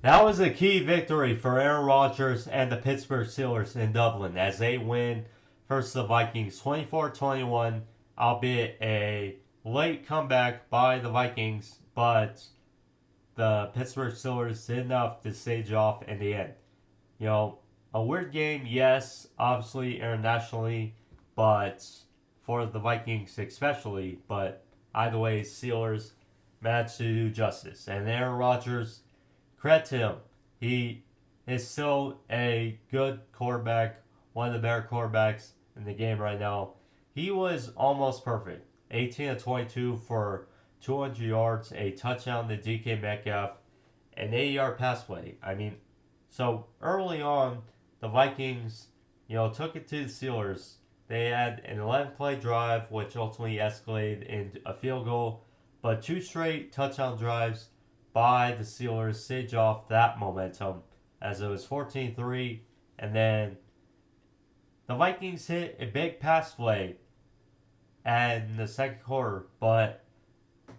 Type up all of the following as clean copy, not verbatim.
That was a key victory for Aaron Rodgers and the Pittsburgh Steelers in Dublin as they win versus the Vikings 24-21, albeit a late comeback by the Vikings, but the Pittsburgh Steelers did enough to stage off in the end. You know, a weird game, yes, obviously internationally, but for the Vikings especially, but either way, Steelers managed to do justice. And Aaron Rodgers, credit to him. He is still a good quarterback, one of the better quarterbacks in the game right now. He was almost perfect. 18 of 22 for 200 yards, a touchdown to DK Metcalf, an 80-yard pass play. I mean, so early on, the Vikings, took it to the Steelers. They had an 11-play drive, which ultimately escalated into a field goal, but two straight touchdown drives by the Steelers stage off that momentum as it was 14-3, and then the Vikings hit a big pass play in the second quarter, but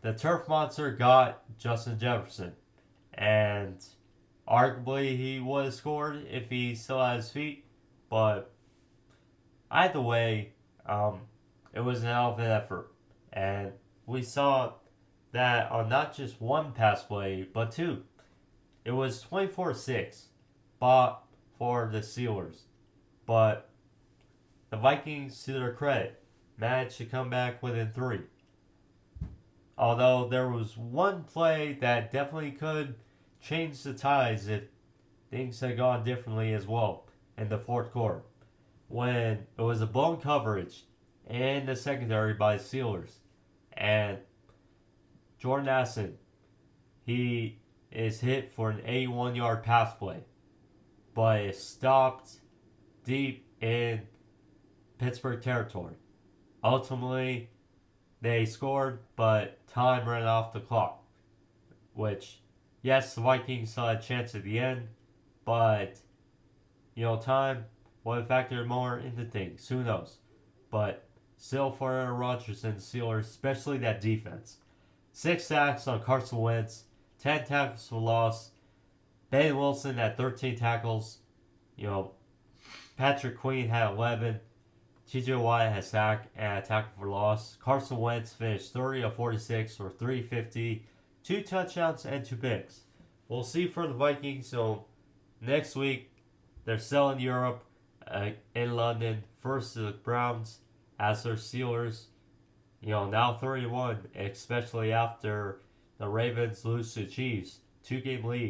the turf monster got Justin Jefferson, and arguably he would have scored if he still had his feet, but either way, it was an hell of an effort, and we saw that on not just one pass play, but two. It was 24-6 for the Steelers, but the Vikings, to their credit, managed to come back within three. Although there was one play that definitely could change the tides if things had gone differently as well in the fourth quarter, when it was a blown coverage in the secondary by the Steelers, and Jordan Addison, he is hit for an 81-yard pass play, but it stopped deep in Pittsburgh territory. Ultimately, they scored, but time ran off the clock, which, yes, the Vikings still had a chance at the end, but, time would have factored more into things. Who knows? But still, for Aaron Rodgers and the Steelers, especially that defense. 6 sacks on Carson Wentz, 10 tackles for loss. Ben Wilson had 13 tackles. Patrick Queen had 11. TJ Watt had a sack and a tackle for loss. Carson Wentz finished 30 of 46 for 350, 2 touchdowns and 2 picks. We'll see for the Vikings. So next week, they're still in Europe, in London, versus the Browns as their Steelers. Now 31, especially after the Ravens lose to the Chiefs. 2-game lead.